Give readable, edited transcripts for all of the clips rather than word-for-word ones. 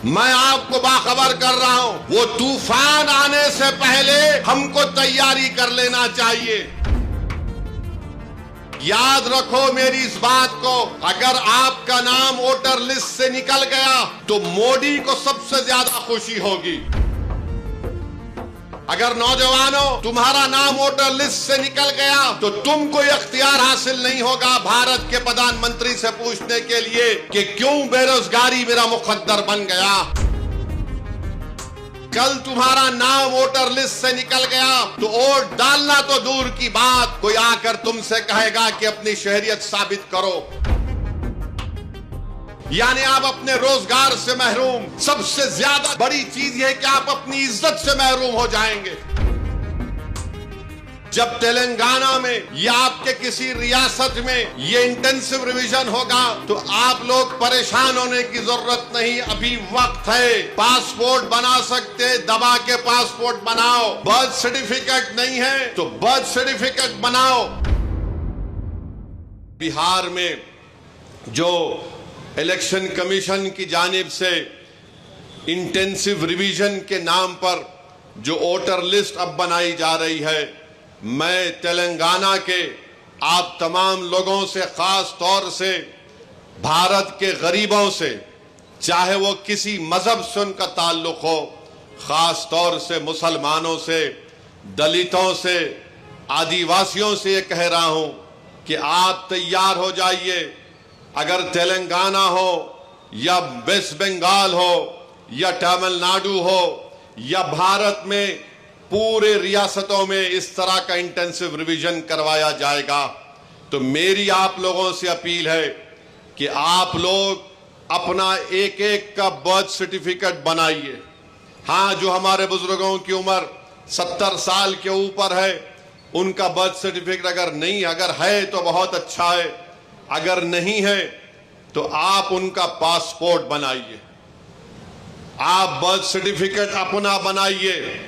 मैं आपको बाखबर कर रहा हूं, वो तूफान आने से पहले हमको तैयारी कर लेना चाहिए। याद रखो मेरी इस बात को, अगर आपका नाम वोटर लिस्ट से निकल गया तो मोदी को सबसे ज्यादा खुशी होगी। अगर नौजवानों तुम्हारा नाम वोटर लिस्ट से निकल गया तो तुमको इख्तियार हासिल नहीं होगा भारत के प्रधानमंत्री से पूछने के लिए कि क्यों बेरोजगारी मेरा मुकद्दर बन गया। कल तुम्हारा नाम वोटर लिस्ट से निकल गया तो वोट डालना तो दूर की बात, कोई आकर तुमसे कहेगा कि अपनी शहरियत साबित करो। यानी आप अपने रोजगार से महरूम, सबसे ज्यादा बड़ी चीज यह कि आप अपनी इज्जत से महरूम हो जाएंगे। जब तेलंगाना में या आपके किसी रियासत में ये इंटेंसिव रिवीजन होगा तो आप लोग परेशान होने की जरूरत नहीं, अभी वक्त है। पासपोर्ट बना सकते, दबा के पासपोर्ट बनाओ। बर्थ सर्टिफिकेट नहीं है तो बर्थ सर्टिफिकेट बनाओ। बिहार में जो इलेक्शन कमीशन की जानिब से इंटेंसिव रिवीजन के नाम पर जो वोटर लिस्ट अब बनाई जा रही है, मैं तेलंगाना के आप तमाम लोगों से, खास तौर से भारत के गरीबों से, चाहे वो किसी मजहब से उनका ताल्लुक हो, खास तौर से मुसलमानों से, दलितों से, आदिवासियों से ये कह रहा हूं कि आप तैयार हो जाइए। अगर तेलंगाना हो या वेस्ट बंगाल हो या तमिलनाडु हो या भारत में पूरे रियासतों में इस तरह का इंटेंसिव रिवीजन करवाया जाएगा, तो मेरी आप लोगों से अपील है कि आप लोग अपना एक एक का बर्थ सर्टिफिकेट बनाइए। हाँ, जो हमारे बुजुर्गों की उम्र 70 साल के ऊपर है उनका बर्थ सर्टिफिकेट अगर है तो बहुत अच्छा है, अगर नहीं है तो आप उनका पासपोर्ट बनाइए। आप बर्थ सर्टिफिकेट अपना बनाइए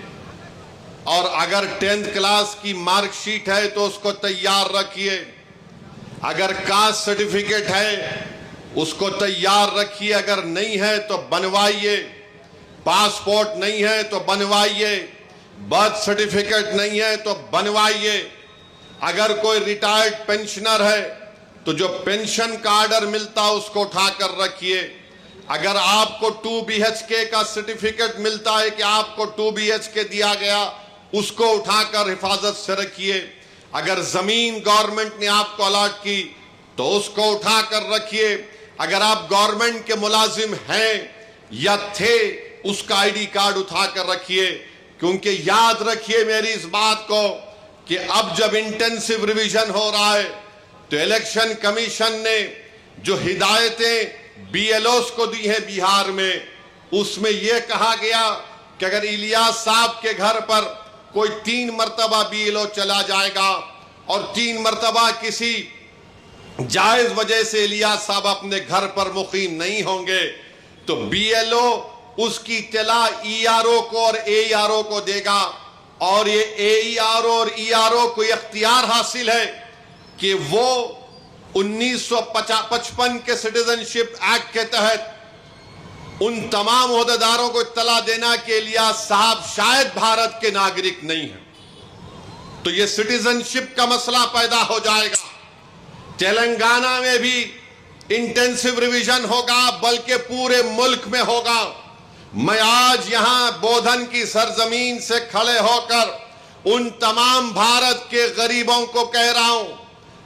और अगर 10th क्लास की मार्कशीट है तो उसको तैयार रखिए। अगर कास्ट सर्टिफिकेट है उसको तैयार रखिए, अगर नहीं है तो बनवाइए। पासपोर्ट नहीं है तो बनवाइए, बर्थ सर्टिफिकेट नहीं है तो बनवाइए। अगर कोई रिटायर्ड पेंशनर है तो जो पेंशन का ऑर्डर मिलता है उसको उठाकर रखिए। अगर आपको 2 BHK का सर्टिफिकेट मिलता है कि आपको 2 BHK दिया गया, उसको उठाकर हिफाजत से रखिए। अगर जमीन गवर्नमेंट ने आपको अलॉट की तो उसको उठाकर रखिए। अगर आप गवर्नमेंट के मुलाजिम हैं या थे, उसका ID कार्ड उठाकर रखिए। क्योंकि याद रखिए मेरी इस बात को कि अब जब इंटेंसिव रिवीजन हो रहा है तो इलेक्शन कमीशन ने जो हिदायतें BLOs को दी हैं बिहार में, उसमें यह कहा गया कि अगर इलियास साहब के घर पर कोई 3 मरतबा BLO चला जाएगा और 3 मरतबा किसी जायज वजह से इलियास साहब अपने घर पर मुकीम नहीं होंगे तो BLO उसकी इत्तला ERO को और AERO को देगा। और ये AERO और ERO को इख्तियार हासिल है कि वो 1955 के सिटीजनशिप एक्ट के तहत उन तमाम ओहदेदारों को इत्तला देना के लिए साहब शायद भारत के नागरिक नहीं है, तो ये सिटीजनशिप का मसला पैदा हो जाएगा। तेलंगाना में भी इंटेंसिव रिवीजन होगा, बल्कि पूरे मुल्क में होगा। मैं आज यहां बोधन की सरजमीन से खड़े होकर उन तमाम भारत के गरीबों को कह रहा हूं,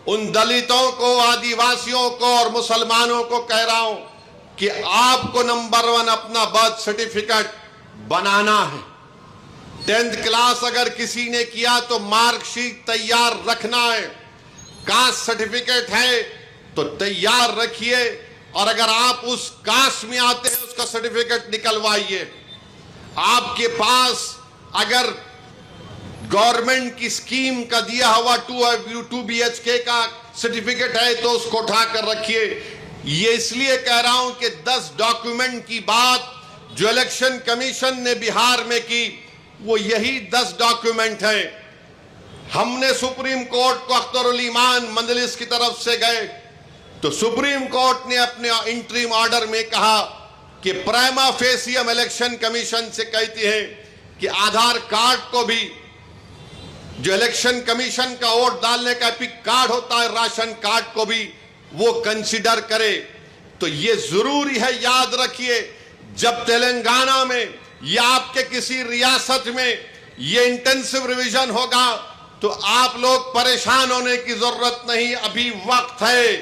उन दलितों को, आदिवासियों को और मुसलमानों को कह रहा हूं कि आपको नंबर 1 अपना बर्थ सर्टिफिकेट बनाना है। 10th क्लास अगर किसी ने किया तो मार्कशीट तैयार रखना है। कास्ट सर्टिफिकेट है तो तैयार रखिए, और अगर आप उस कास्ट में आते हैं उसका सर्टिफिकेट निकलवाइए। आपके पास अगर गवर्नमेंट की स्कीम का दिया हुआ 2 BHK का सर्टिफिकेट है तो उसको उठाकर रखिए। ये इसलिए कह रहा हूं कि 10 डॉक्यूमेंट की बात जो इलेक्शन कमीशन ने बिहार में की वो यही 10 डॉक्यूमेंट है। हमने सुप्रीम कोर्ट को अख्तरुल ईमान मंजलिस की तरफ से गए तो सुप्रीम कोर्ट ने अपने इंटरिम ऑर्डर में कहा कि प्राइमा फेसी हम इलेक्शन कमीशन से कहते हैं कि आधार कार्ड को भी, जो इलेक्शन कमीशन का वोट डालने का एपिक कार्ड होता है, राशन कार्ड को भी वो कंसीडर करे। तो ये जरूरी है, याद रखिए, जब तेलंगाना में या आपके किसी रियासत में ये इंटेंसिव रिवीजन होगा तो आप लोग परेशान होने की जरूरत नहीं, अभी वक्त है।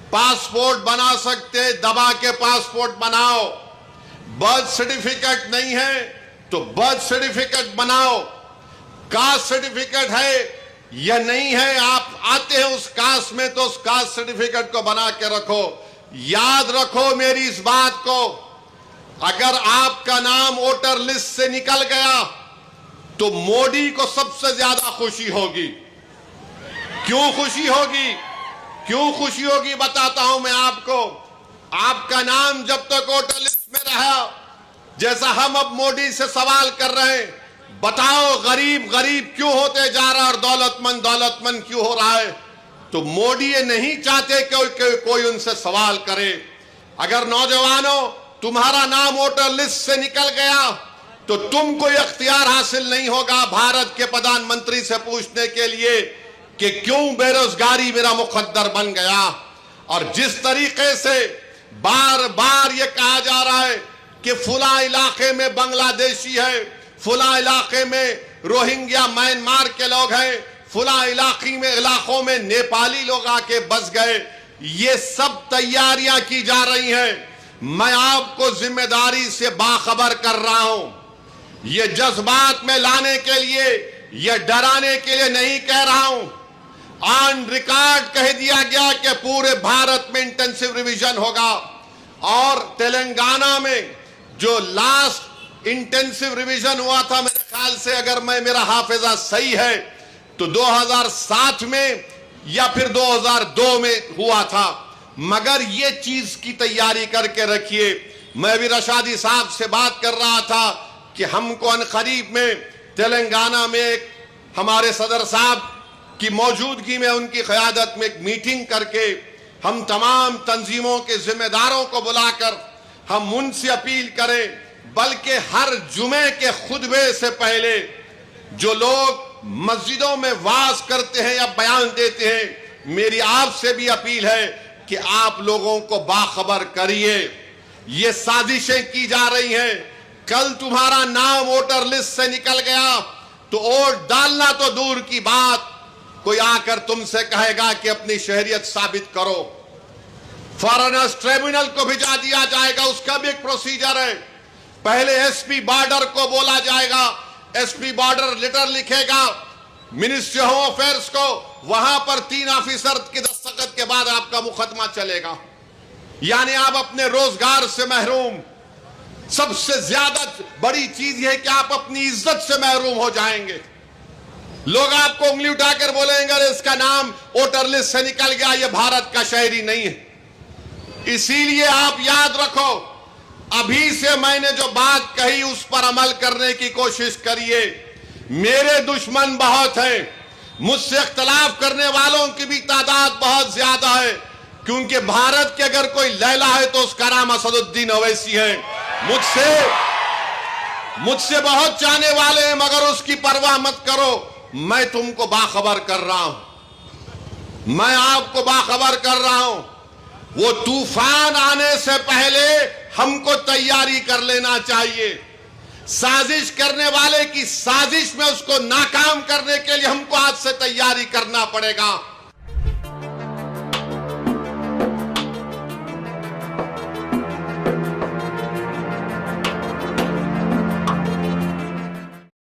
पासपोर्ट बना सकते, दबा के पासपोर्ट बनाओ। बर्थ सर्टिफिकेट नहीं है तो बर्थ सर्टिफिकेट बनाओ। कास्ट सर्टिफिकेट है या नहीं है, आप आते हैं उस कास्ट में तो उस कास्ट सर्टिफिकेट को बना के रखो। याद रखो मेरी इस बात को, अगर आपका नाम वोटर लिस्ट से निकल गया तो मोदी को सबसे ज्यादा खुशी होगी। क्यों खुशी होगी? क्यों खुशी होगी बताता हूं मैं आपको। आपका नाम जब तक वोटर लिस्ट में रहा, जैसा हम अब मोदी से सवाल कर रहे हैं, बताओ गरीब गरीब क्यों होते जा रहा है और दौलतमंद क्यों हो रहा है, तो मोदी ये नहीं चाहते कि कोई उनसे सवाल करे। अगर नौजवानों तुम्हारा नाम वोटर लिस्ट से निकल गया तो तुमको इख्तियार हासिल नहीं होगा भारत के प्रधानमंत्री से पूछने के लिए कि क्यों बेरोजगारी मेरा मुकद्दर बन गया। और जिस तरीके से बार बार ये कहा जा रहा है कि फुला इलाके में बांग्लादेशी है, फुला इलाके में रोहिंग्या म्यांमार के लोग हैं, फुला इलाकों में नेपाली लोग आके बस गए, ये सब तैयारियां की जा रही हैं। मैं आपको जिम्मेदारी से बाखबर कर रहा हूं। ये जज्बात में लाने के लिए, ये डराने के लिए नहीं कह रहा हूं। ऑन रिकॉर्ड कह दिया गया कि पूरे भारत में इंटेंसिव रिवीजन होगा। और तेलंगाना में जो लास्ट इंटेंसिव रिवीजन हुआ था, मेरे ख्याल से अगर मेरा हाफिजा सही है तो 2007 में या फिर 2002 में हुआ था। मगर ये चीज की तैयारी करके रखिए। मैं भी रशादी साहब से बात कर रहा था कि हमको अनकरीब में तेलंगाना में एक हमारे सदर साहब की मौजूदगी में, उनकी क़यादत में एक मीटिंग करके हम तमाम तंजीमों के जिम्मेदारों को बुलाकर हम उनसे अपील करें, बल्कि हर जुमे के खुतबे से पहले जो लोग मस्जिदों में वाज करते हैं या बयान देते हैं, मेरी आपसे भी अपील है कि आप लोगों को बाखबर करिए। ये साजिशें की जा रही हैं। कल तुम्हारा नाम वोटर लिस्ट से निकल गया तो वोट डालना तो दूर की बात, कोई आकर तुमसे कहेगा कि अपनी शहरियत साबित करो। फॉरेनर्स ट्रिब्यूनल को भिजा दिया जाएगा, उसका भी एक प्रोसीजर है। पहले एसपी बॉर्डर को बोला जाएगा, एसपी बॉर्डर लेटर लिखेगा मिनिस्ट्री होम अफेयर्स को, वहां पर 3 ऑफिसर के दस्तखत के बाद आपका मुकदमा चलेगा। यानी आप अपने रोजगार से महरूम। सबसे ज्यादा बड़ी चीज यह कि आप अपनी इज्जत से महरूम हो जाएंगे। लोग आपको उंगली उठाकर बोलेंगे अरे इसका नाम वोटर लिस्ट से निकल गया, यह भारत का शहरी नहीं है। इसीलिए आप याद रखो, अभी से मैंने जो बात कही उस पर अमल करने की कोशिश करिए। मेरे दुश्मन बहुत हैं, मुझसे इख्तलाफ करने वालों की भी तादाद बहुत ज्यादा है, क्योंकि भारत के अगर कोई लैला है तो उसका नाम असदुद्दीन ओवैसी है। मुझसे बहुत चाहने वाले हैं, मगर उसकी परवाह मत करो। मैं तुमको बाखबर कर रहा हूं, मैं आपको बाखबर कर रहा हूं। वो तूफान आने से पहले हमको तैयारी कर लेना चाहिए। साजिश करने वाले की साजिश में उसको नाकाम करने के लिए हमको आज से तैयारी करना पड़ेगा।